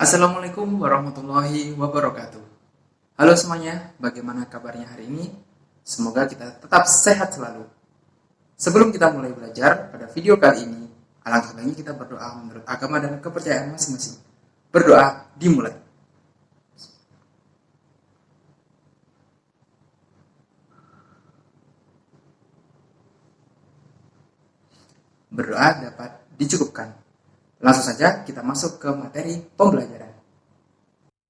Assalamualaikum warahmatullahi wabarakatuh. Halo semuanya, bagaimana kabarnya hari ini? Semoga kita tetap sehat selalu. Sebelum kita mulai belajar pada video kali ini, alangkah baiknya kita berdoa menurut agama dan kepercayaan masing-masing. Berdoa dimulai. Berdoa dapat dicukupkan. Langsung saja kita masuk ke materi pembelajaran.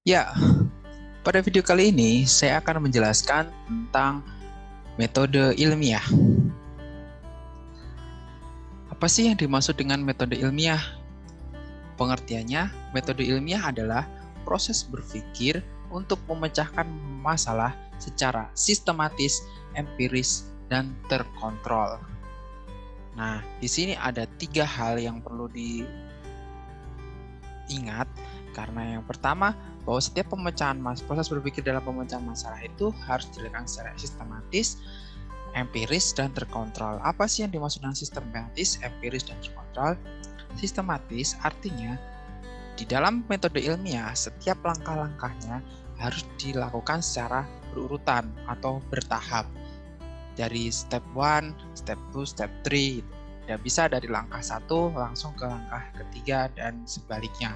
Ya, pada video kali ini saya akan menjelaskan tentang metode ilmiah. Apa sih yang dimaksud dengan metode ilmiah? Pengertiannya, metode ilmiah adalah proses berpikir untuk memecahkan masalah secara sistematis, empiris, dan terkontrol. Nah, di sini ada 3 hal yang perlu diingat, karena yang pertama, bahwa setiap proses berpikir dalam pemecahan masalah itu harus dilakukan secara sistematis, empiris, dan terkontrol. Apa sih yang dimaksud dengan sistematis, empiris, dan terkontrol? Sistematis artinya di dalam metode ilmiah setiap langkah-langkahnya harus dilakukan secara berurutan atau bertahap. Dari step 1, step 2, step 3. Tidak bisa dari langkah 1 langsung ke langkah ketiga dan sebaliknya.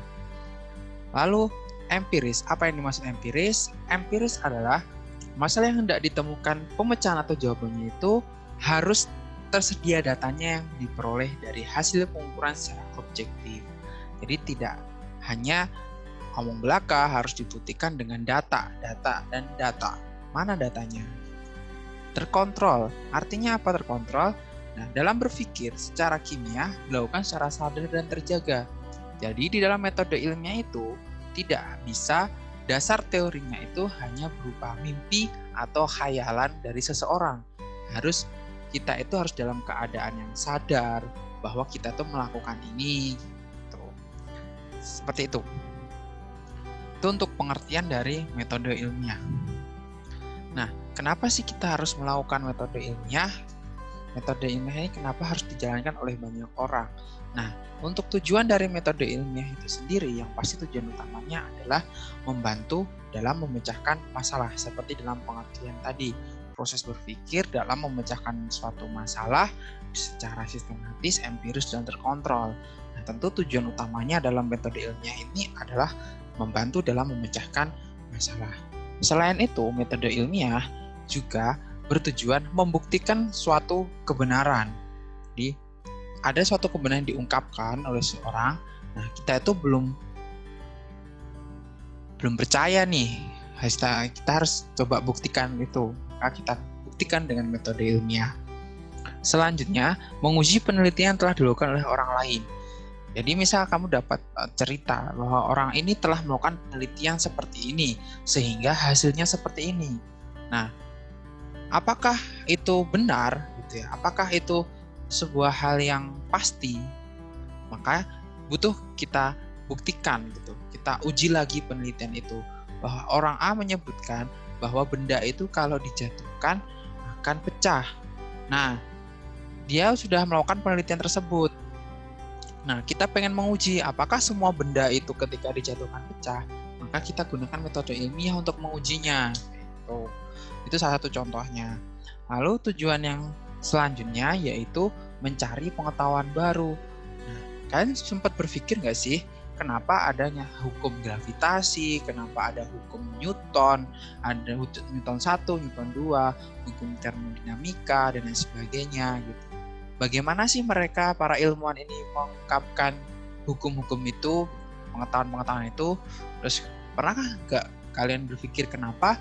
Lalu empiris, apa yang dimaksud empiris? Empiris adalah masalah yang hendak ditemukan pemecahan atau jawabannya itu harus tersedia datanya yang diperoleh dari hasil pengukuran secara objektif. Jadi tidak hanya omong belaka, harus dibuktikan dengan data. Mana datanya? Terkontrol, artinya apa terkontrol? Nah, dalam berpikir secara kimia dilakukan secara sadar dan terjaga. Jadi di dalam metode ilmiah itu tidak bisa dasar teorinya itu hanya berupa mimpi atau khayalan dari seseorang. Kita itu harus dalam keadaan yang sadar bahwa kita tuh melakukan ini. Gitu. Seperti itu. Itu untuk pengertian dari metode ilmiah. Nah, kenapa sih kita harus melakukan metode ilmiah? Metode ilmiah ini kenapa harus dijalankan oleh banyak orang? Nah, untuk tujuan dari metode ilmiah itu sendiri, yang pasti tujuan utamanya adalah membantu dalam memecahkan masalah. Seperti dalam pengertian tadi, proses berpikir dalam memecahkan suatu masalah secara sistematis, empiris, dan terkontrol. Nah, tentu tujuan utamanya dalam metode ilmiah ini adalah membantu dalam memecahkan masalah. Selain itu, metode ilmiah juga bertujuan membuktikan suatu kebenaran. Jadi, ada suatu kebenaran yang diungkapkan oleh seorang, nah kita itu belum percaya nih, kita harus coba buktikan itu. Maka kita buktikan dengan metode ilmiah. Selanjutnya, menguji penelitian yang telah dilakukan oleh orang lain. Jadi misal kamu dapat cerita bahwa orang ini telah melakukan penelitian seperti ini, sehingga hasilnya seperti ini. Nah, apakah itu benar? Gitu ya? Apakah itu sebuah hal yang pasti? Maka butuh kita buktikan, gitu. Kita uji lagi penelitian itu. Bahwa orang A menyebutkan bahwa benda itu kalau dijatuhkan akan pecah. Nah, dia sudah melakukan penelitian tersebut. Nah, kita pengen menguji apakah semua benda itu ketika dijatuhkan pecah, maka kita gunakan metode ilmiah untuk mengujinya. Itu salah satu contohnya. Lalu tujuan yang selanjutnya yaitu mencari pengetahuan baru. Nah, kalian sempat berpikir nggak sih kenapa adanya hukum gravitasi, kenapa ada hukum Newton, ada Newton 1, Newton 2, hukum termodinamika, dan lain sebagainya gitu. Bagaimana sih mereka, para ilmuwan ini mengungkapkan hukum-hukum itu, pengetahuan-pengetahuan itu? Terus pernahkah nggak kalian berpikir kenapa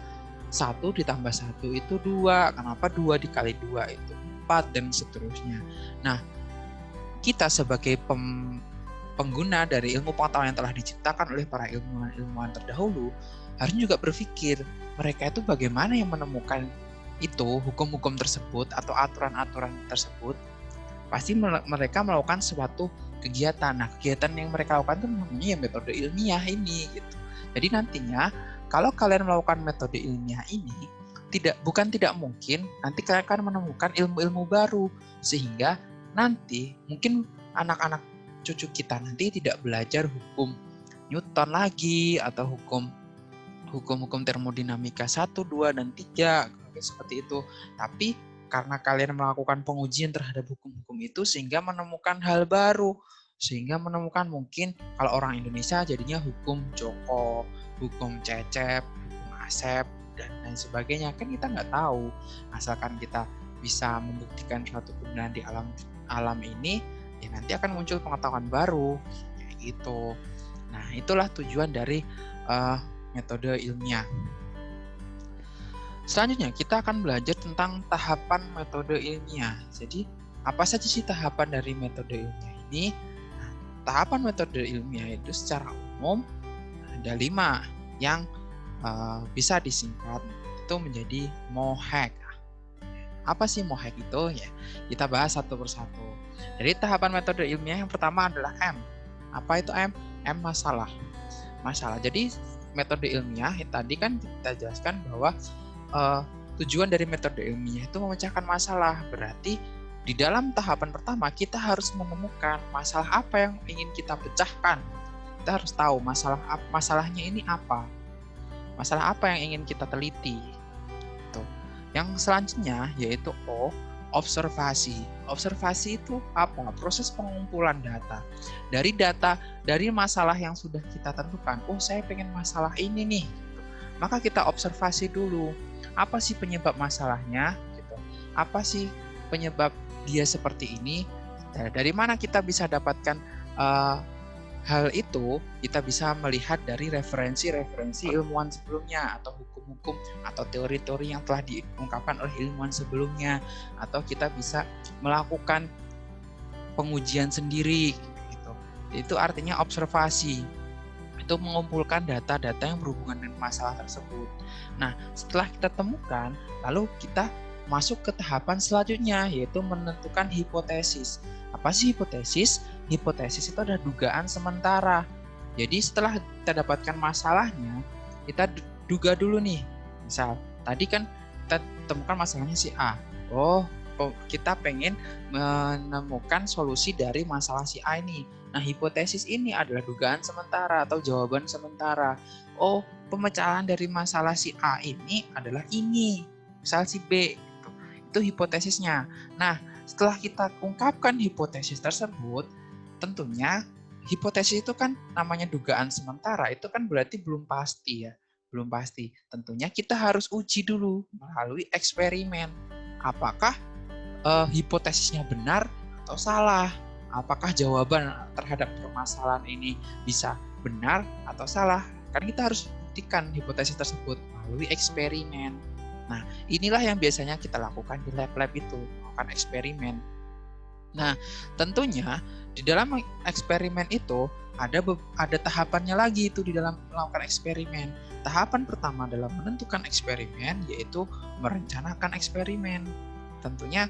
1 ditambah 1 itu 2, kenapa 2 dikali 2 itu 4, dan seterusnya. Nah, kita sebagai pengguna dari ilmu pengetahuan yang telah diciptakan oleh para ilmuwan terdahulu harus juga berpikir mereka itu bagaimana yang menemukan itu hukum-hukum tersebut atau aturan-aturan tersebut. Pasti mereka melakukan suatu kegiatan. Nah, kegiatan yang mereka lakukan itu namanya metode ilmiah ini gitu. Jadi nantinya kalau kalian melakukan metode ilmiah ini bukan tidak mungkin nanti kalian akan menemukan ilmu-ilmu baru, sehingga nanti mungkin anak-anak cucu kita nanti tidak belajar hukum Newton lagi, atau hukum-hukum termodinamika 1, 2, dan 3, seperti itu. Tapi karena kalian melakukan pengujian terhadap hukum-hukum itu, sehingga menemukan hal baru, sehingga menemukan mungkin kalau orang Indonesia jadinya hukum Joko, hukum Cecep, hukum Asep, dan lain sebagainya. Kan kita nggak tahu, asalkan kita bisa membuktikan suatu kebenaran di alam ini, ya nanti akan muncul pengetahuan baru, kayak gitu. Nah, itulah tujuan dari metode ilmiah. Selanjutnya, kita akan belajar tentang tahapan metode ilmiah. Jadi, apa saja sih tahapan dari metode ilmiah ini? Nah, tahapan metode ilmiah itu secara umum ada 5 yang bisa disingkat itu menjadi MOHEC. Apa sih MOHEC itu? Ya, kita bahas satu persatu. Jadi tahapan metode ilmiah yang pertama adalah M. Apa itu M? M masalah. Jadi metode ilmiah tadi kan kita jelaskan bahwa tujuan dari metode ilmiah itu memecahkan masalah. Berarti di dalam tahapan pertama kita harus menemukan masalah apa yang ingin kita pecahkan. Kita harus tahu masalahnya ini apa. Masalah apa yang ingin kita teliti. Yang selanjutnya yaitu O, observasi. Observasi itu apa? Proses pengumpulan data. Dari masalah yang sudah kita tentukan, saya pengen masalah ini nih. Maka kita observasi dulu. Apa sih penyebab masalahnya? Apa sih penyebab dia seperti ini? Dari mana kita bisa dapatkan hal itu? Kita bisa melihat dari referensi ilmuwan sebelumnya, atau hukum-hukum atau teori-teori yang telah diungkapkan oleh ilmuwan sebelumnya, atau kita bisa melakukan pengujian sendiri gitu. Itu artinya observasi. Itu mengumpulkan data-data yang berhubungan dengan masalah tersebut. Nah, setelah kita temukan, lalu kita masuk ke tahapan selanjutnya, yaitu menentukan hipotesis. Apa sih hipotesis? Hipotesis itu adalah dugaan sementara. Jadi setelah kita dapatkan masalahnya, kita duga dulu nih. Misal, tadi kan kita temukan masalahnya si A. Kita pengen menemukan solusi dari masalah si A ini. Nah, hipotesis ini adalah dugaan sementara atau jawaban sementara. Pemecahan dari masalah si A ini adalah ini. Misal si B. Itu hipotesisnya. Nah, setelah kita ungkapkan hipotesis tersebut, tentunya hipotesis itu kan namanya dugaan sementara, itu kan berarti belum pasti ya. Belum pasti. Tentunya kita harus uji dulu melalui eksperimen. Apakah hipotesisnya benar atau salah? Apakah jawaban terhadap permasalahan ini bisa benar atau salah? Kan kita harus buktikan hipotesis tersebut melalui eksperimen. Nah, inilah yang biasanya kita lakukan di lab-lab itu, melakukan eksperimen. Nah, tentunya di dalam eksperimen itu ada tahapannya lagi itu di dalam melakukan eksperimen. Tahapan pertama dalam menentukan eksperimen yaitu merencanakan eksperimen. Tentunya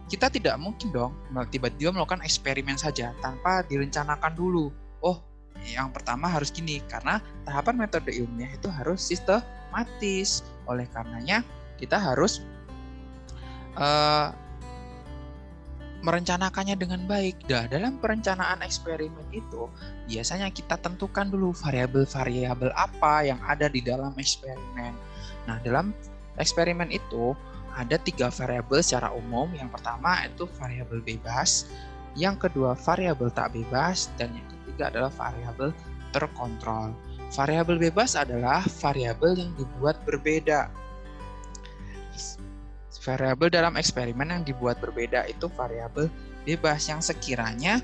kita tidak mungkin dong tiba-tiba melakukan eksperimen saja tanpa direncanakan dulu. Yang pertama harus gini, karena tahapan metode ilmiah itu harus sistematis. Oleh karenanya kita harus merencanakannya dengan baik. Dalam perencanaan eksperimen itu biasanya kita tentukan dulu variabel-variabel apa yang ada di dalam eksperimen. Nah, dalam eksperimen itu ada 3 variabel secara umum. Yang pertama itu variabel bebas, yang kedua variabel tak bebas, dan yang ketiga adalah variabel terkontrol. Variabel bebas adalah variabel yang dibuat berbeda. Variabel dalam eksperimen yang dibuat berbeda itu variabel bebas, yang sekiranya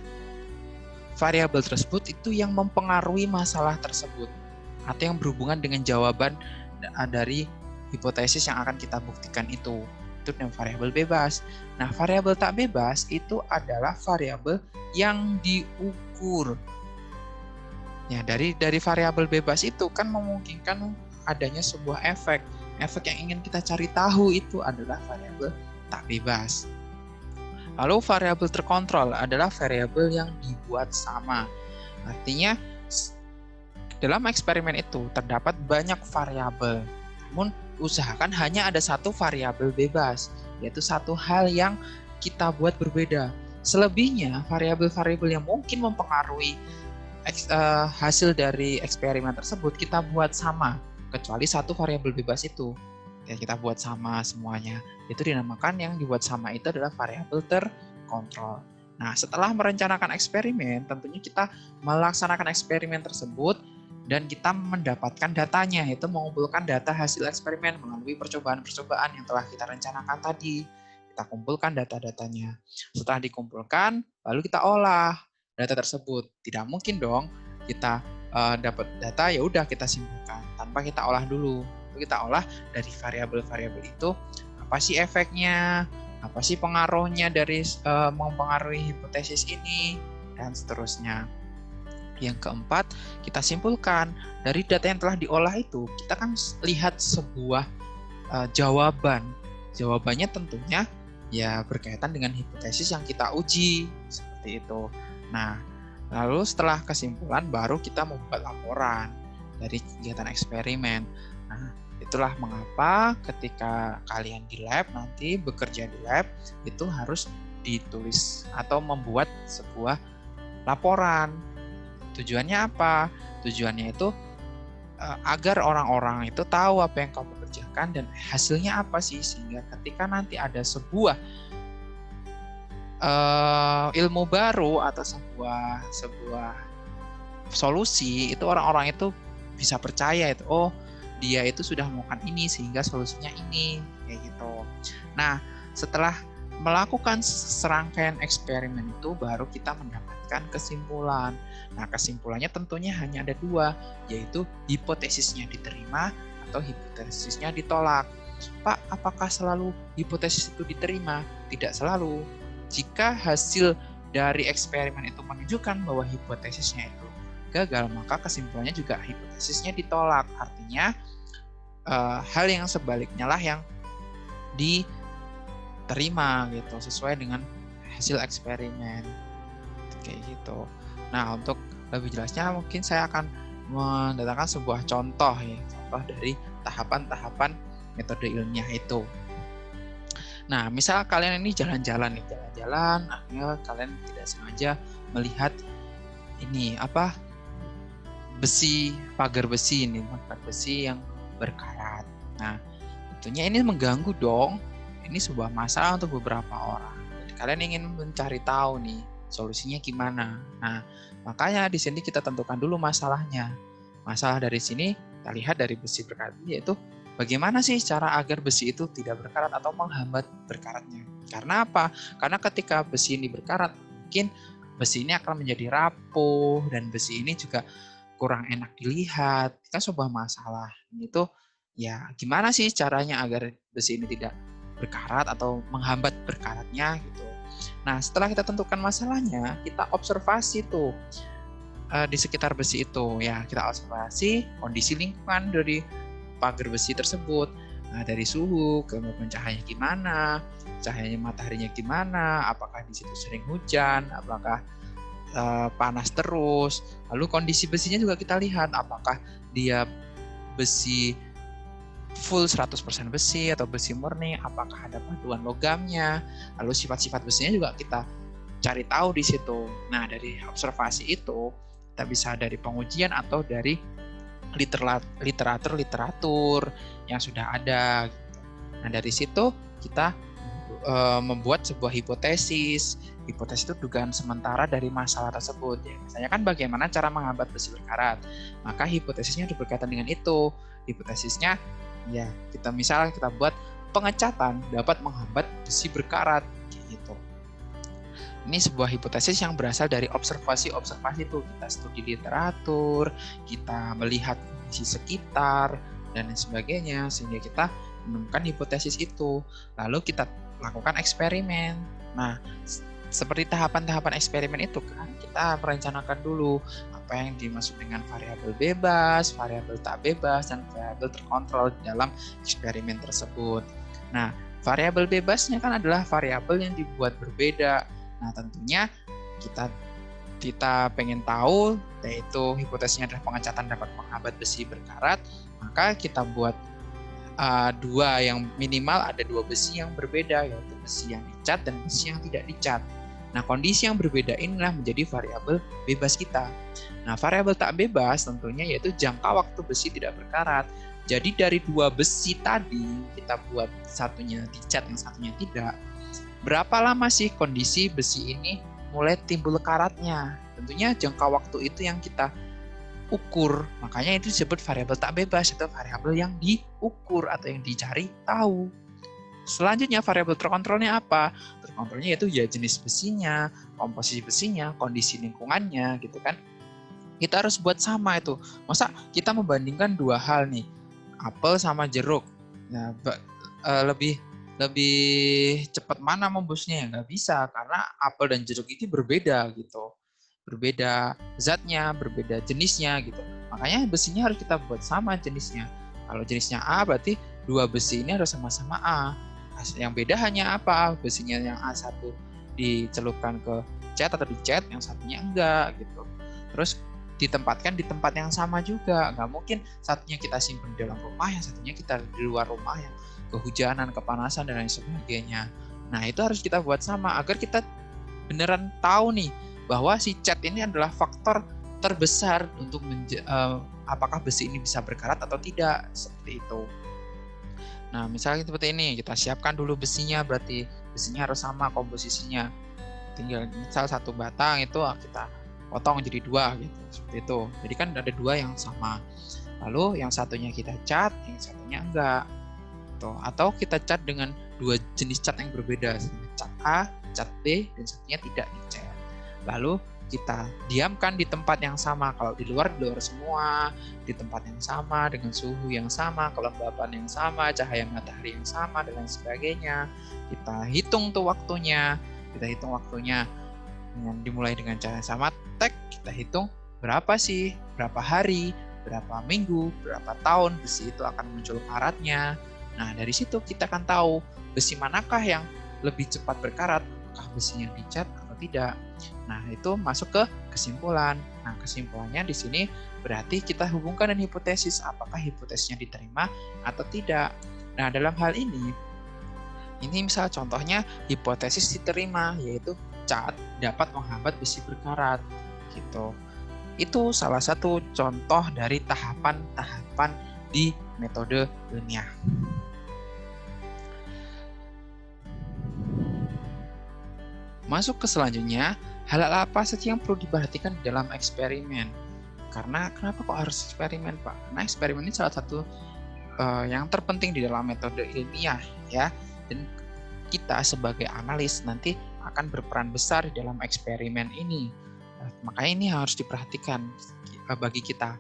variabel tersebut itu yang mempengaruhi masalah tersebut atau yang berhubungan dengan jawaban dari hipotesis yang akan kita buktikan itu yang variabel bebas. Nah, variabel tak bebas itu adalah variabel yang diukur. Ya, dari variabel bebas itu kan memungkinkan adanya sebuah efek. Efek yang ingin kita cari tahu itu adalah variabel tak bebas. Lalu variabel terkontrol adalah variabel yang dibuat sama. Artinya dalam eksperimen itu terdapat banyak variabel, namun usahakan hanya ada satu variabel bebas, yaitu satu hal yang kita buat berbeda. Selebihnya variabel-variabel yang mungkin mempengaruhi hasil dari eksperimen tersebut kita buat sama, kecuali satu variabel bebas itu. Ya, kita buat sama semuanya. Itu dinamakan yang dibuat sama itu adalah variabel terkontrol. Nah, setelah merencanakan eksperimen, tentunya kita melaksanakan eksperimen tersebut dan kita mendapatkan datanya, itu mengumpulkan data hasil eksperimen melalui percobaan-percobaan yang telah kita rencanakan tadi. Kita kumpulkan data-datanya. Setelah dikumpulkan, lalu kita olah data tersebut. Tidak mungkin dong kita dapat data ya udah kita simpulkan tanpa kita olah dulu. Kita olah dari variabel-variabel itu, apa sih efeknya, apa sih pengaruhnya dari mempengaruhi hipotesis ini, dan seterusnya. Yang keempat, kita simpulkan dari data yang telah diolah itu, kita kan lihat sebuah jawaban. Jawabannya tentunya ya berkaitan dengan hipotesis yang kita uji, seperti itu. Nah, lalu setelah kesimpulan baru kita membuat laporan dari kegiatan eksperimen. Nah, itulah mengapa ketika kalian di lab nanti bekerja di lab itu harus ditulis atau membuat sebuah laporan. Tujuannya apa? Tujuannya itu agar orang-orang itu tahu apa yang kamu kerjakan dan hasilnya apa sih, sehingga ketika nanti ada sebuah ilmu baru atau sebuah solusi, itu orang-orang itu bisa percaya itu, oh dia itu sudah melakukan ini sehingga solusinya ini, kayak gitu. Nah, setelah melakukan serangkaian eksperimen itu baru kita mendapatkan kesimpulan. Nah, kesimpulannya tentunya hanya ada dua, yaitu hipotesisnya diterima atau hipotesisnya ditolak. Pak, apakah selalu hipotesis itu diterima? Tidak selalu. Jika hasil dari eksperimen itu menunjukkan bahwa hipotesisnya itu gagal, maka kesimpulannya juga hipotesisnya ditolak. Artinya hal yang sebaliknya lah yang diterima gitu, sesuai dengan hasil eksperimen kayak gitu. Nah, untuk lebih jelasnya mungkin saya akan mendatangkan sebuah contoh ya, contoh dari tahapan-tahapan metode ilmiah itu. Nah, misal kalian ini jalan-jalan, akhirnya kalian tidak sengaja melihat ini apa, pagar besi yang berkarat. Nah, tentunya ini mengganggu dong. Ini sebuah masalah untuk beberapa orang. Jadi kalian ingin mencari tahu nih solusinya gimana. Nah, makanya di sini kita tentukan dulu masalahnya. Masalah dari sini kita lihat dari besi berkarat, yaitu bagaimana sih cara agar besi itu tidak berkarat atau menghambat berkaratnya. Karena apa? Karena ketika besi ini berkarat, mungkin besi ini akan menjadi rapuh dan besi ini juga kurang enak dilihat. Itu sebuah masalah. Itu ya gimana sih caranya agar besi ini tidak berkarat atau menghambat berkaratnya gitu. Nah, setelah kita tentukan masalahnya, kita observasi tuh di sekitar besi itu ya, kita observasi kondisi lingkungan dari pagar besi tersebut. Nah, dari suhu, kemudian cahayanya gimana, cahayanya mataharinya gimana, apakah di situ sering hujan, apakah panas terus. Lalu kondisi besinya juga kita lihat, apakah dia besi full 100% besi atau besi murni, apakah ada paduan logamnya. Lalu sifat-sifat besinya juga kita cari tahu di situ. Nah, dari observasi itu kita bisa dari pengujian atau dari literatur yang sudah ada. Nah, dari situ kita membuat sebuah hipotesis. Hipotesis itu dugaan sementara dari masalah tersebut. Ya, misalnya kan bagaimana cara menghambat besi berkarat. Maka hipotesisnya berkaitan dengan itu. Hipotesisnya ya kita buat pengecatan dapat menghambat besi berkarat kayak gitu. Ini sebuah hipotesis yang berasal dari observasi itu. Kita studi literatur, kita melihat kondisi sekitar dan lain sebagainya sehingga kita menemukan hipotesis itu. Lalu kita lakukan eksperimen. Nah, seperti tahapan-tahapan eksperimen itu kan kita merencanakan dulu apa yang dimaksud dengan variabel bebas, variabel tak bebas, dan variabel terkontrol dalam eksperimen tersebut. Nah, variabel bebasnya kan adalah variabel yang dibuat berbeda. Nah, tentunya kita pengen tahu, yaitu hipotesisnya adalah pengecatan dapat menghambat besi berkarat, maka kita buat minimal ada dua besi yang berbeda, yaitu besi yang dicat dan besi yang tidak dicat. Nah, kondisi yang berbeda inilah menjadi variabel bebas kita. Nah, variabel tak bebas tentunya yaitu jangka waktu besi tidak berkarat. Jadi dari dua besi tadi, kita buat satunya dicat, yang satunya tidak. Berapa lama sih kondisi besi ini mulai timbul karatnya? Tentunya jangka waktu itu yang kita ukur. Makanya itu disebut variabel tak bebas, itu variabel yang diukur atau yang dicari tahu. Selanjutnya variabel terkontrolnya apa? Terkontrolnya yaitu ya jenis besinya, komposisi besinya, kondisi lingkungannya gitu kan. Kita harus buat sama itu. Masa kita membandingkan dua hal nih, apel sama jeruk. Nah, lebih cepat mana membusnya? Nggak bisa, karena apel dan jeruk itu berbeda gitu. Berbeda zatnya, berbeda jenisnya gitu. Makanya besinya harus kita buat sama jenisnya. Kalau jenisnya A berarti dua besi ini harus sama-sama A. Yang beda hanya apa? Besinya yang A1 dicelupkan ke cat atau dicat, yang satunya enggak gitu. Terus ditempatkan di tempat yang sama juga. Nggak mungkin satunya kita simpan di dalam rumah, yang satunya kita di luar rumah, yang kehujanan, kepanasan, dan lain sebagainya. Nah, itu harus kita buat sama agar kita beneran tahu nih bahwa si cat ini adalah faktor terbesar untuk apakah besi ini bisa berkarat atau tidak, seperti itu. Nah, misalnya seperti ini, kita siapkan dulu besinya, berarti besinya harus sama komposisinya. Tinggal misal satu batang itu kita potong jadi dua gitu, seperti itu. Jadi kan ada dua yang sama. Lalu yang satunya kita cat, yang satunya enggak. Tuh. Atau kita cat dengan dua jenis cat yang berbeda, cat A, cat B, dan satunya tidak dicat. Lalu kita diamkan di tempat yang sama. Kalau di luar semua, di tempat yang sama, dengan suhu yang sama, kelembapan yang sama, cahaya matahari yang sama, dan lain sebagainya. Kita hitung tuh waktunya. Dimulai dengan cara sama, kita hitung berapa hari, berapa minggu, berapa tahun besi itu akan muncul karatnya. Nah, dari situ kita akan tahu besi manakah yang lebih cepat berkarat, apakah besinya dicat atau tidak. Nah, itu masuk ke kesimpulan. Nah, kesimpulannya di sini berarti kita hubungkan dengan hipotesis, apakah hipotesisnya diterima atau tidak. Nah, dalam hal ini misal contohnya hipotesis diterima, yaitu cat dapat menghambat besi berkarat. Gitu. Itu salah satu contoh dari tahapan-tahapan di metode ilmiah. Masuk ke selanjutnya, hal-hal apa saja yang perlu diperhatikan dalam eksperimen? Karena kenapa kok harus eksperimen, Pak? Karena eksperimen ini salah satu yang terpenting di dalam metode ilmiah, ya. Dan kita sebagai analis nanti akan berperan besar di dalam eksperimen ini. Makanya ini harus diperhatikan bagi kita.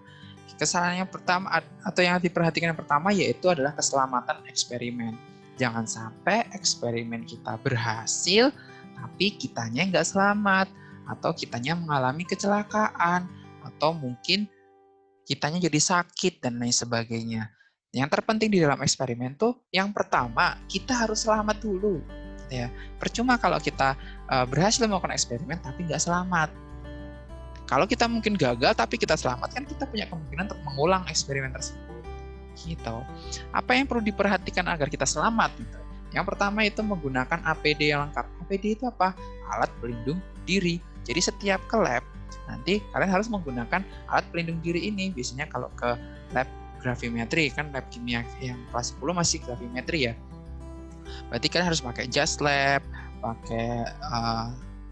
Kesalahan yang pertama atau yang diperhatikan yang pertama yaitu adalah keselamatan eksperimen. Jangan sampai eksperimen kita berhasil tapi kitanya nggak selamat, atau kitanya mengalami kecelakaan, atau mungkin kitanya jadi sakit, dan lain sebagainya. Yang terpenting di dalam eksperimen tuh, yang pertama, kita harus selamat dulu. Ya. Percuma kalau kita berhasil melakukan eksperimen tapi nggak selamat. Kalau kita mungkin gagal tapi kita selamat, kan kita punya kemungkinan untuk mengulang eksperimen tersebut. Gitu. Apa yang perlu diperhatikan agar kita selamat? Gitu. Yang pertama itu menggunakan APD yang lengkap. APD itu apa? Alat pelindung diri. Jadi setiap ke lab, nanti kalian harus menggunakan alat pelindung diri ini. Biasanya kalau ke lab gravimetri, kan lab kimia yang kelas 10 masih gravimetri ya. Berarti kalian harus pakai jas lab, pakai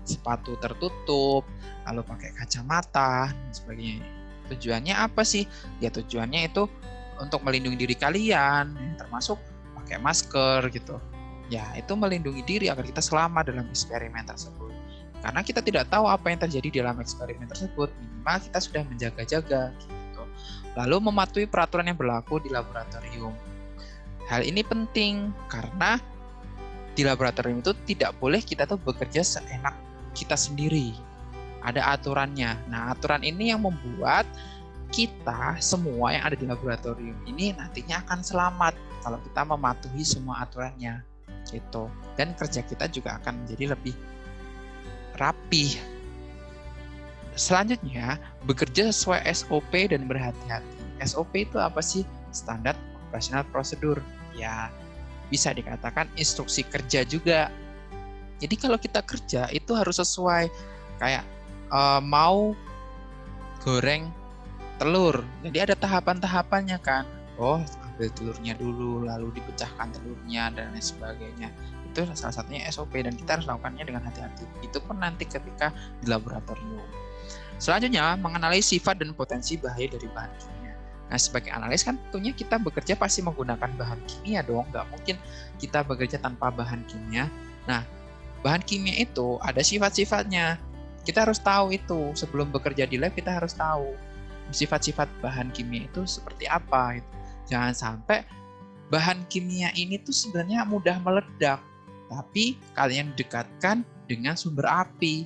sepatu tertutup, lalu pakai kacamata, dan sebagainya. Tujuannya apa sih? Ya tujuannya itu untuk melindungi diri kalian, termasuk pakai masker gitu. Ya, itu melindungi diri agar kita selamat dalam eksperimen tersebut. Karena kita tidak tahu apa yang terjadi dalam eksperimen tersebut, minimal kita sudah menjaga-jaga gitu. Lalu mematuhi peraturan yang berlaku di laboratorium. Hal ini penting karena di laboratorium itu tidak boleh kita tuh bekerja seenak kita sendiri. Ada aturannya. Nah, aturan ini yang membuat kita semua yang ada di laboratorium ini nantinya akan selamat kalau kita mematuhi semua aturannya gitu. Dan kerja kita juga akan menjadi lebih rapi. Selanjutnya, bekerja sesuai SOP dan berhati-hati. SOP itu apa sih? Standar Operational Prosedur. Ya, bisa dikatakan instruksi kerja juga. Jadi kalau kita kerja itu harus sesuai, kayak mau goreng telur. Jadi ada tahapan-tahapannya kan. Oh, ambil telurnya dulu, lalu dipecahkan telurnya dan lain sebagainya. Itu salah satunya SOP dan kita harus lakukannya dengan hati-hati. Itu pun nanti ketika di laboratorium. Selanjutnya, menganalisis sifat dan potensi bahaya dari bahan kimia. Nah, sebagai analis kan tentunya kita bekerja pasti menggunakan bahan kimia dong. Nggak mungkin kita bekerja tanpa bahan kimia. Nah, bahan kimia itu ada sifat-sifatnya. Kita harus tahu itu. Sebelum bekerja di lab, kita harus tahu sifat-sifat bahan kimia itu seperti apa. Gitu. Jangan sampai bahan kimia ini tuh sebenarnya mudah meledak, tapi kalian dekatkan dengan sumber api.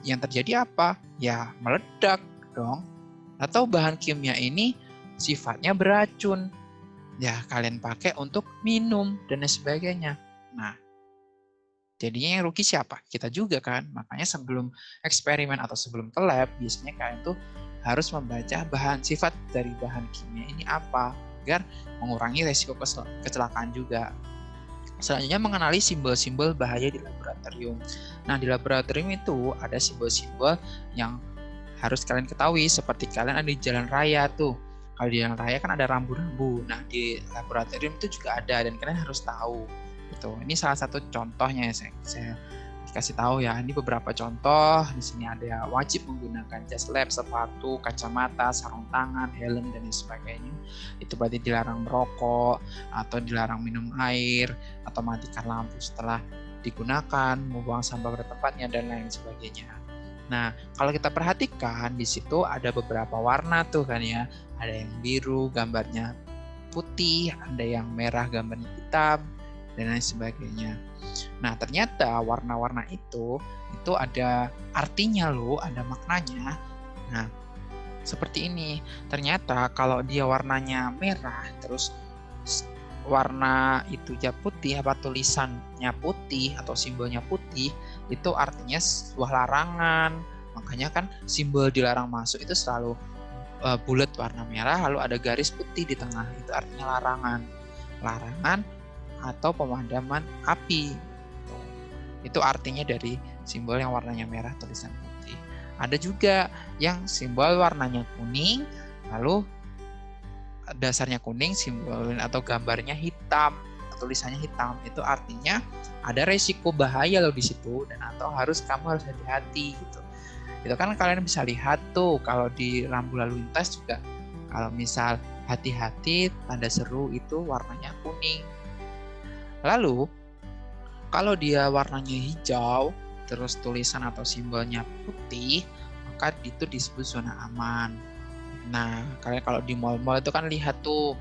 Yang terjadi apa? Ya meledak dong. Atau bahan kimia ini sifatnya beracun. Ya kalian pakai untuk minum dan lain sebagainya. Nah, jadinya yang rugi siapa? Kita juga kan. Makanya sebelum eksperimen atau sebelum ke lab, biasanya kalian tuh harus membaca sifat dari bahan kimia ini apa, agar mengurangi resiko kecelakaan juga. Selanjutnya mengenali simbol-simbol bahaya di laboratorium. Nah, di laboratorium itu ada simbol-simbol yang harus kalian ketahui, seperti kalian ada di jalan raya tuh. Kalau di jalan raya kan ada rambu-rambu. Nah, di laboratorium itu juga ada dan kalian harus tahu. Gitu. Ini salah satu contohnya yang saya kasih tahu ya. Ini beberapa contoh. Di sini ada wajib menggunakan jas lab, sepatu, kacamata, sarung tangan, helm dan sebagainya. Itu berarti dilarang merokok atau dilarang minum air atau matikan lampu setelah digunakan, membuang sampah pada tempatnya dan lain sebagainya. Nah, kalau kita perhatikan di situ ada beberapa warna tuh kan ya. Ada yang biru, gambarnya putih, ada yang merah, gambarnya hitam dan lain sebagainya. Nah, ternyata warna-warna itu ada artinya loh, ada maknanya. Nah, seperti ini. Ternyata kalau dia warnanya merah, terus warna itu ya putih, apa tulisannya putih atau simbolnya putih, itu artinya sebuah larangan. Makanya kan simbol dilarang masuk itu selalu bulat warna merah, lalu ada garis putih di tengah, itu artinya larangan. Larangan atau pemadaman api. Itu artinya dari simbol yang warnanya merah tulisan putih. Ada juga yang simbol warnanya kuning, lalu dasarnya kuning, simbol atau gambarnya hitam, tulisannya hitam. Itu artinya ada resiko bahaya loh di situ dan atau kamu harus hati-hati gitu. Itu kan kalian bisa lihat tuh kalau di rambu lalu lintas juga, kalau misal hati-hati tanda seru itu warnanya kuning. Lalu kalau dia warnanya hijau, terus tulisan atau simbolnya putih, maka itu disebut zona aman. Nah, kalian kalau di mal-mal itu kan lihat tuh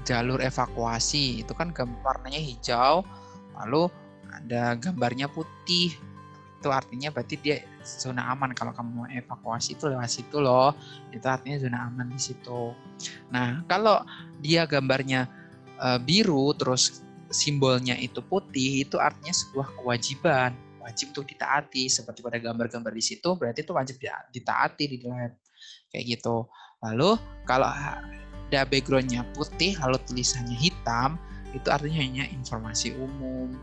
jalur evakuasi, itu kan warnanya hijau, lalu ada gambarnya putih. Itu artinya berarti dia zona aman. Kalau kamu mau evakuasi itu lewat situ loh. Itu artinya zona aman di situ. Nah, kalau dia gambarnya biru terus simbolnya itu putih, itu artinya sebuah kewajiban, wajib untuk ditaati. Seperti pada gambar-gambar di situ, berarti itu wajib ditaati di lab. Kayak gitu. Lalu kalau ada backgroundnya putih lalu tulisannya hitam, itu artinya hanya informasi umum.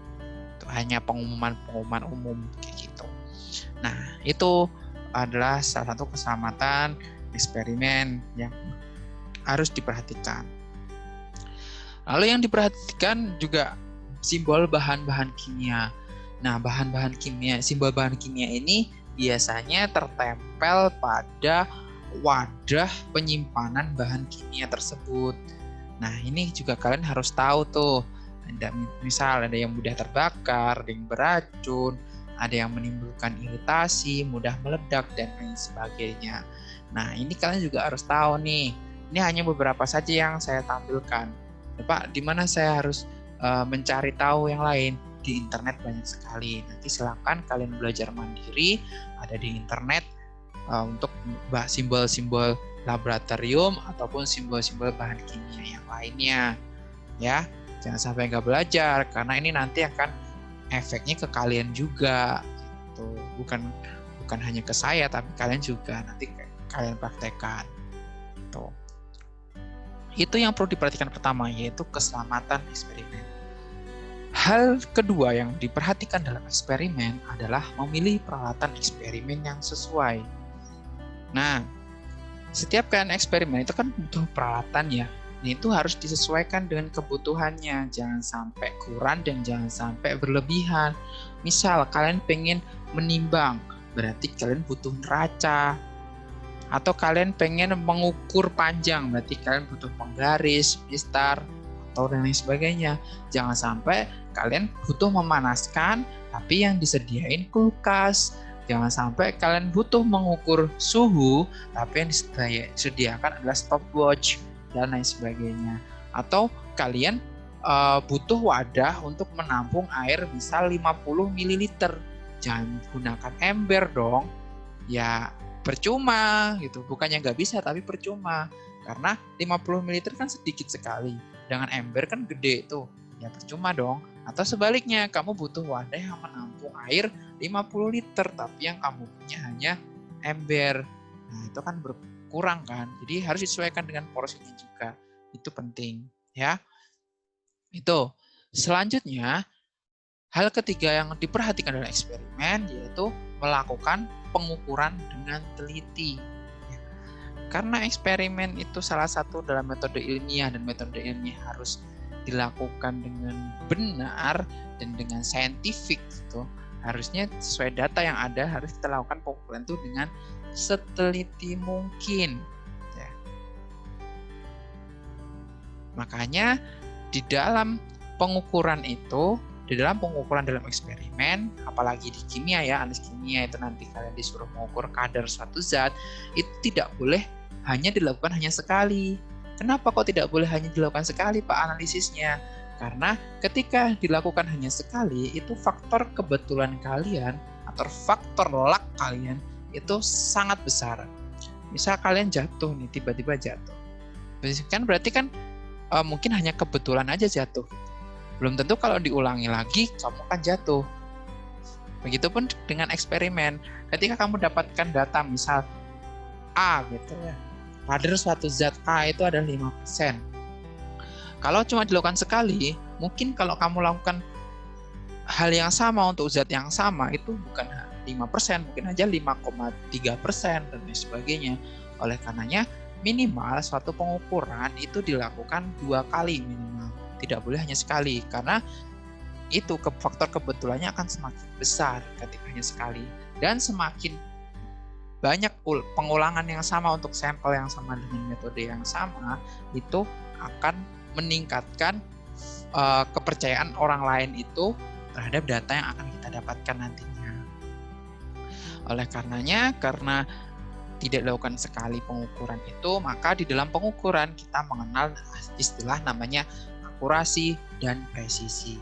Itu hanya pengumuman umum kayak gitu. Nah, itu adalah salah satu keselamatan eksperimen yang harus diperhatikan. Lalu yang diperhatikan juga simbol bahan-bahan kimia. Nah, simbol bahan kimia ini biasanya tertempel pada wadah penyimpanan bahan kimia tersebut. Nah, ini juga kalian harus tahu tuh. Misal ada yang mudah terbakar, ada yang beracun, ada yang menimbulkan iritasi, mudah meledak, dan lain sebagainya. Nah, ini kalian juga harus tahu nih. Ini hanya beberapa saja yang saya tampilkan. Pak, di mana saya harus mencari tahu yang lain? Di internet banyak sekali. Nanti silakan kalian belajar mandiri, ada di internet untuk simbol-simbol laboratorium ataupun simbol-simbol bahan kimia yang lainnya. Ya, jangan sampai nggak belajar, karena ini nanti akan efeknya ke kalian juga. Gitu. Bukan hanya ke saya, tapi kalian juga nanti kalian praktekkan. Gitu. Itu yang perlu diperhatikan pertama, yaitu keselamatan eksperimen. Hal kedua yang diperhatikan dalam eksperimen adalah memilih peralatan eksperimen yang sesuai. Nah, setiap kan eksperimen itu kan butuh peralatan ya. Nah, itu harus disesuaikan dengan kebutuhannya. Jangan sampai kurang dan jangan sampai berlebihan. Misal kalian pengen menimbang, berarti kalian butuh neraca. Atau kalian pengen mengukur panjang, berarti kalian butuh penggaris, mistar, atau dan lain sebagainya. Jangan sampai kalian butuh memanaskan, tapi yang disediain kulkas. Jangan sampai kalian butuh mengukur suhu, tapi yang disediakan adalah stopwatch, dan lain sebagainya. Atau kalian butuh wadah untuk menampung air misal 50 ml. Jangan gunakan ember dong. Ya percuma gitu. Bukannya nggak bisa, tapi percuma. Karena 50 ml kan sedikit sekali. Dengan ember kan gede tuh. Ya percuma dong. Atau sebaliknya, kamu butuh wadah yang menampung air 50 liter, tapi yang kamu punya hanya ember. Nah, itu kan berkurang kan. Jadi harus disesuaikan dengan porsinya juga. Itu penting, ya. Itu. Selanjutnya, hal ketiga yang diperhatikan dalam eksperimen yaitu melakukan pengukuran dengan teliti. Karena eksperimen itu salah satu dalam metode ilmiah, dan metode ilmiah harus dilakukan dengan benar dan dengan saintifik gitu. Harusnya sesuai data yang ada, harus kita lakukan pengukuran itu dengan seteliti mungkin. Ya. Makanya di dalam pengukuran itu, di dalam pengukuran dalam eksperimen, apalagi di kimia ya, analisis kimia itu nanti kalian disuruh mengukur kadar suatu zat, itu tidak boleh hanya dilakukan hanya sekali. Kenapa kok tidak boleh hanya dilakukan sekali Pak analisisnya? Karena ketika dilakukan hanya sekali, itu faktor kebetulan kalian atau faktor luck kalian itu sangat besar. Misal kalian jatuh nih, tiba-tiba jatuh. Kan berarti kan mungkin hanya kebetulan aja jatuh. Belum tentu kalau diulangi lagi kamu akan jatuh. Begitupun dengan eksperimen. Ketika kamu dapatkan data misal A gitu ya. Kadar suatu zat A itu ada 5%. Kalau cuma dilakukan sekali, mungkin kalau kamu lakukan hal yang sama untuk zat yang sama, itu bukan 5%, mungkin aja 5,3% dan lain sebagainya. Oleh karenanya, minimal suatu pengukuran itu dilakukan 2 kali minimal. Tidak boleh hanya sekali, karena itu faktor kebetulannya akan semakin besar ketika hanya sekali. Dan semakin banyak pengulangan yang sama untuk sampel yang sama dengan metode yang sama, itu akan meningkatkan kepercayaan orang lain itu terhadap data yang akan kita dapatkan nantinya. Oleh karenanya, karena tidak dilakukan sekali pengukuran itu, maka di dalam pengukuran kita mengenal istilah namanya akurasi dan presisi.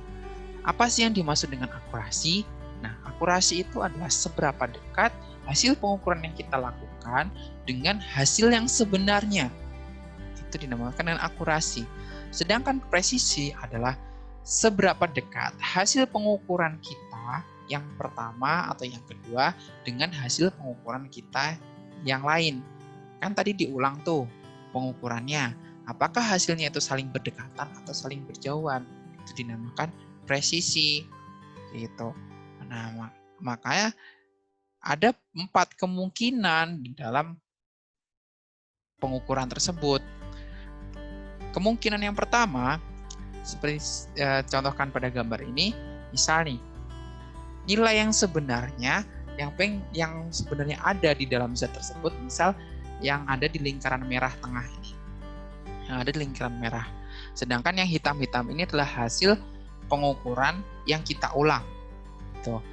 Apa sih yang dimaksud dengan akurasi? Nah, akurasi itu adalah seberapa dekat hasil pengukuran yang kita lakukan dengan hasil yang sebenarnya. Itu dinamakan dengan akurasi. Sedangkan presisi adalah seberapa dekat hasil pengukuran kita yang pertama atau yang kedua dengan hasil pengukuran kita yang lain. Kan tadi diulang tuh pengukurannya. Apakah hasilnya itu saling berdekatan atau saling berjauhan? Itu dinamakan presisi. Gitu. Nah, makanya ada 4 kemungkinan di dalam pengukuran tersebut. Kemungkinan yang pertama, seperti contohkan pada gambar ini, misal nih, nilai yang sebenarnya, yang sebenarnya ada di dalam zat tersebut, misal yang ada di lingkaran merah tengah ini, yang ada di lingkaran merah. Sedangkan yang hitam-hitam ini adalah hasil pengukuran yang kita ulang. Tuh.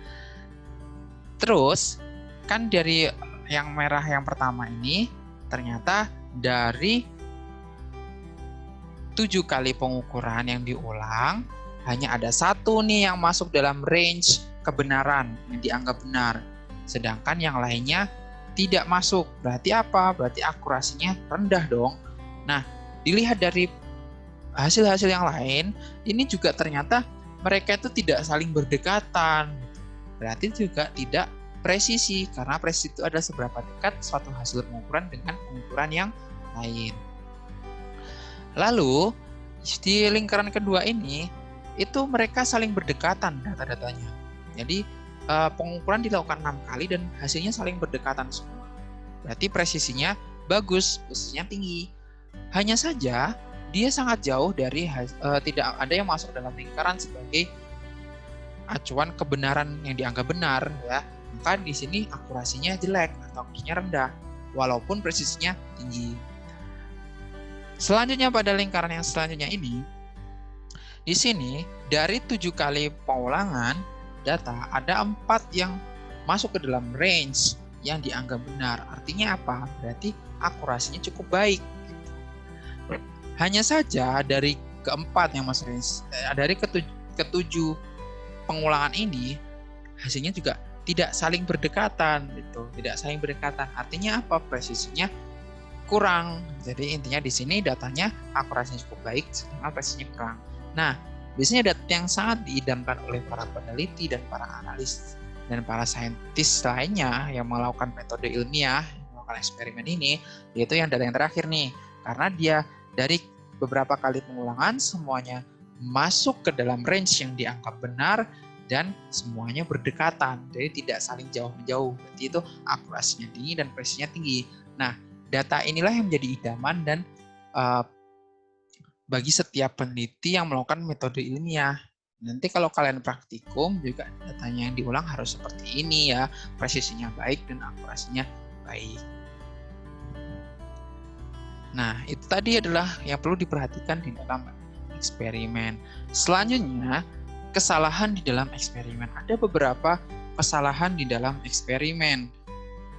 Terus, kan dari yang merah yang pertama ini, ternyata dari 7 kali pengukuran yang diulang, hanya ada 1 nih yang masuk dalam range kebenaran, yang dianggap benar. Sedangkan yang lainnya tidak masuk. Berarti apa? Berarti akurasinya rendah dong. Nah, dilihat dari hasil-hasil yang lain, ini juga ternyata mereka itu tidak saling berdekatan. Berarti juga tidak presisi, karena presisi itu adalah seberapa dekat suatu hasil pengukuran dengan pengukuran yang lain. Lalu di lingkaran kedua ini itu mereka saling berdekatan data-datanya. Jadi pengukuran dilakukan 6 kali dan hasilnya saling berdekatan semua. Berarti presisinya bagus, presisinya tinggi. Hanya saja dia sangat jauh dari tidak ada yang masuk dalam lingkaran sebagai acuan kebenaran yang dianggap benar, ya. Maka di sini akurasinya jelek atau akurasinya rendah, walaupun presisinya tinggi. Selanjutnya pada lingkaran yang selanjutnya ini, di sini dari 7 kali pengulangan data ada 4 yang masuk ke dalam range yang dianggap benar. Artinya apa? Berarti akurasinya cukup baik. Hanya saja dari keempat yang masuk range, dari ketujuh pengulangan ini hasilnya juga tidak saling berdekatan, gitu. Tidak saling berdekatan. Artinya apa? Presisinya kurang. Jadi intinya di sini datanya akurasinya cukup baik, sedangkan presisinya kurang. Nah, biasanya data yang sangat diidamkan oleh para peneliti dan para analis dan para saintis lainnya yang melakukan metode ilmiah, yang melakukan eksperimen ini, yaitu yang data yang terakhir nih. Karena dia dari beberapa kali pengulangan semuanya masuk ke dalam range yang dianggap benar dan semuanya berdekatan, jadi tidak saling jauh-menjauh. Berarti itu akurasinya tinggi dan presisinya tinggi. Nah, data inilah yang menjadi idaman dan bagi setiap peneliti yang melakukan metode ilmiah. Nanti kalau kalian praktikum juga datanya yang diulang harus seperti ini ya, presisinya baik dan akurasinya baik. Nah, itu tadi adalah yang perlu diperhatikan di dalam eksperimen. Selanjutnya, kesalahan di dalam eksperimen. Ada beberapa kesalahan di dalam eksperimen.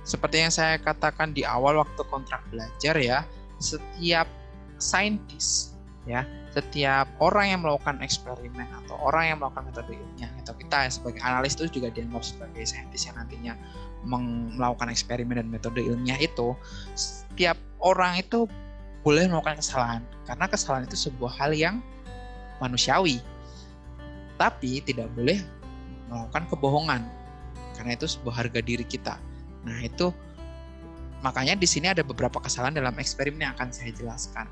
Seperti yang saya katakan di awal waktu kontrak belajar ya, setiap saintis ya, setiap orang yang melakukan eksperimen atau orang yang melakukan metode ilmiah atau kita sebagai analis itu juga dianggap sebagai saintis yang nantinya melakukan eksperimen dan metode ilmiah itu, setiap orang itu boleh melakukan kesalahan karena kesalahan itu sebuah hal yang manusiawi, tapi tidak boleh melakukan kebohongan karena itu sebuah harga diri kita. Nah, itu makanya di sini ada beberapa kesalahan dalam eksperimen yang akan saya jelaskan.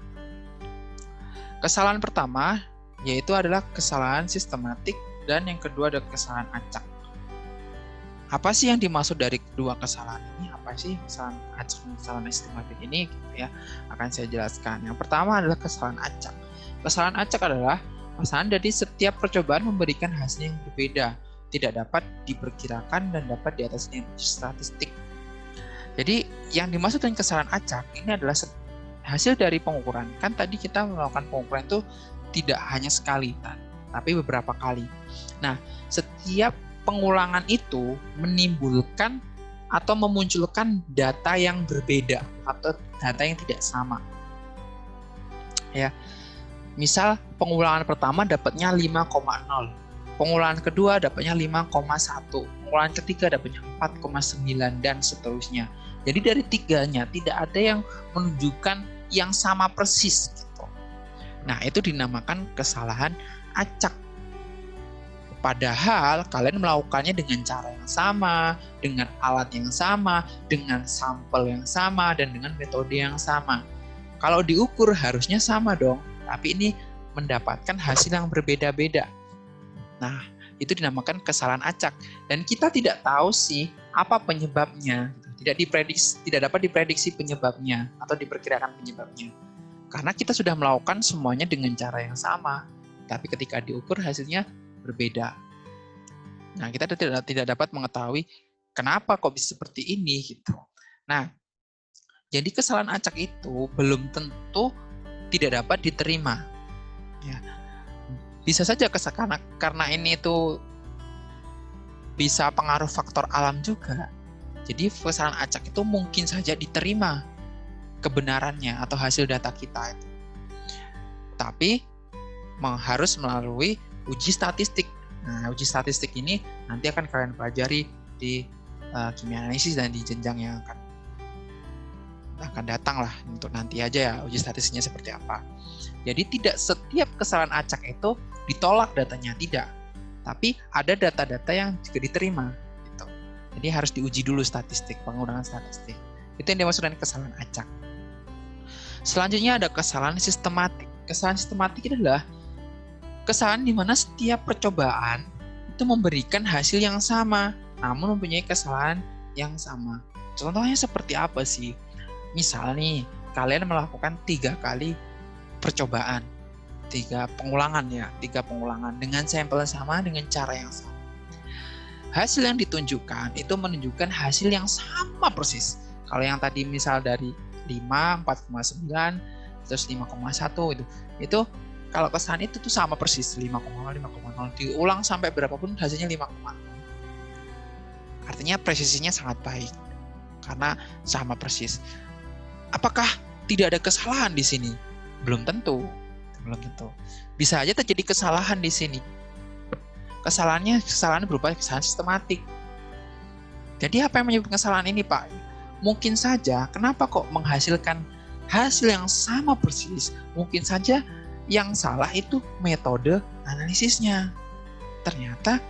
Kesalahan pertama yaitu adalah kesalahan sistematik dan yang kedua adalah kesalahan acak. Apa sih yang dimaksud dari kedua kesalahan ini? Apa sih kesalahan acak dan kesalahan sistematik ini? Gitu ya, akan saya jelaskan. Yang pertama adalah kesalahan acak. Kesalahan acak adalah kesalahan dari setiap percobaan memberikan hasil yang berbeda, tidak dapat diperkirakan dan dapat di atas statistik. Jadi yang dimaksud dengan kesalahan acak ini adalah hasil dari pengukuran. Kan tadi kita melakukan pengukuran itu tidak hanya sekali, tapi beberapa kali. Nah, setiap pengulangan itu menimbulkan atau memunculkan data yang berbeda atau data yang tidak sama. Ya. Misal pengulangan pertama dapatnya 5,0, pengulangan kedua dapatnya 5,1, pengulangan ketiga dapatnya 4,9 dan seterusnya. Jadi dari tiganya tidak ada yang menunjukkan yang sama persis gitu. Nah, itu dinamakan kesalahan acak. Padahal kalian melakukannya dengan cara yang sama, dengan alat yang sama, dengan sampel yang sama, dan dengan metode yang sama. Kalau diukur harusnya sama dong, tapi ini mendapatkan hasil yang berbeda-beda. Nah, itu dinamakan kesalahan acak. Dan kita tidak tahu sih apa penyebabnya. Tidak dapat diprediksi penyebabnya atau diperkirakan penyebabnya. Karena kita sudah melakukan semuanya dengan cara yang sama, tapi ketika diukur hasilnya berbeda. Nah, kita tidak dapat mengetahui kenapa kok bisa seperti ini gitu. Nah, jadi kesalahan acak itu belum tentu tidak dapat diterima. Ya. Bisa saja karena ini itu bisa pengaruh faktor alam juga. Jadi kesalahan acak itu mungkin saja diterima kebenarannya atau hasil data kita itu. Tapi harus melalui uji statistik. Nah, uji statistik ini nanti akan kalian pelajari di kimia analisis dan di jenjang yang akan datang lah, untuk nanti aja ya uji statistiknya seperti apa. Jadi tidak setiap kesalahan acak itu ditolak datanya, tidak. Tapi ada data-data yang juga diterima. Gitu. Jadi harus diuji dulu statistik, penggunaan statistik. Itu yang dimaksud dengan kesalahan acak. Selanjutnya ada kesalahan sistematik. Kesalahan sistematik adalah kesalahan di mana setiap percobaan itu memberikan hasil yang sama, namun mempunyai kesalahan yang sama. Contohnya seperti apa sih? Misal nih, kalian melakukan 3 kali percobaan, 3 pengulangan dengan sampel yang sama, dengan cara yang sama. Hasil yang ditunjukkan itu menunjukkan hasil yang sama persis. Kalau yang tadi misal dari 5, 4,9, terus 5,1 itu kalau kesalahan itu tuh sama persis 5,0, 5,0 diulang sampai berapapun hasilnya 5,0. Artinya presisinya sangat baik karena sama persis. Apakah tidak ada kesalahan di sini? Belum tentu. Bisa aja terjadi kesalahan di sini. Kesalahan berupa kesalahan sistematik. Jadi apa yang menyebabkan kesalahan ini, Pak? Mungkin saja kenapa kok menghasilkan hasil yang sama persis? Mungkin saja yang salah itu metode analisisnya. Ternyata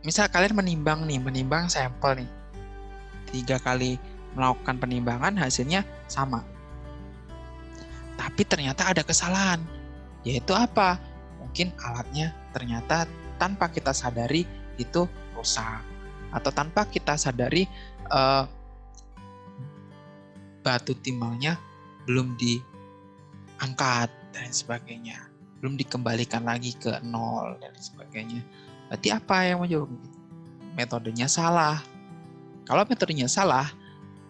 misal kalian menimbang sampel nih. 3 kali melakukan penimbangan hasilnya sama. Tapi ternyata ada kesalahan. Yaitu apa? Mungkin alatnya ternyata tanpa kita sadari itu rusak. Atau tanpa kita sadari batu timbangnya belum diangkat dan sebagainya. Belum dikembalikan lagi ke 0 dan sebagainya. Berarti apa yang menyebabkan? Metodenya salah. Kalau metodenya salah,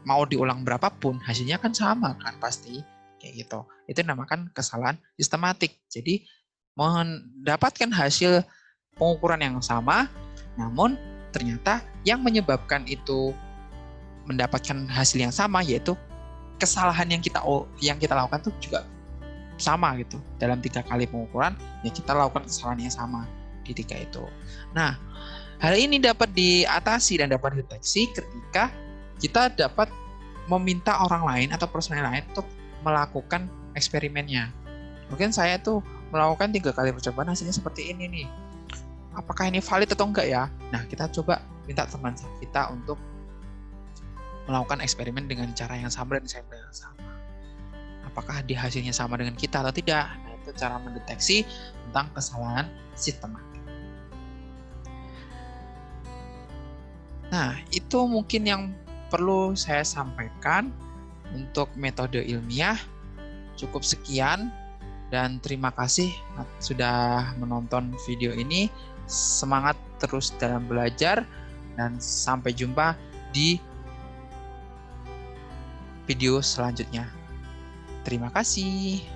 mau diulang berapapun, hasilnya kan sama kan pasti. Kayak gitu. Itu dinamakan kesalahan sistematik. Jadi, mendapatkan hasil pengukuran yang sama, namun ternyata yang menyebabkan itu mendapatkan hasil yang sama, yaitu kesalahan yang kita lakukan itu juga sama gitu. Dalam 3 kali pengukuran, ya kita lakukan kesalahan yang sama di 3 itu. Nah, hal ini dapat diatasi dan dapat dideteksi ketika kita dapat meminta orang lain atau personel lain untuk melakukan eksperimennya. Mungkin saya tuh melakukan 3 kali percobaan, hasilnya seperti ini nih. Apakah ini valid atau enggak ya? Nah, kita coba minta teman kita untuk melakukan eksperimen dengan cara yang sama dan sampel yang sama. Apakah di hasilnya sama dengan kita atau tidak? Nah, itu cara mendeteksi tentang kesalahan sistematik. Nah, itu mungkin yang perlu saya sampaikan untuk metode ilmiah. Cukup sekian dan terima kasih sudah menonton video ini. Semangat terus dalam belajar dan sampai jumpa di video selanjutnya. Terima kasih.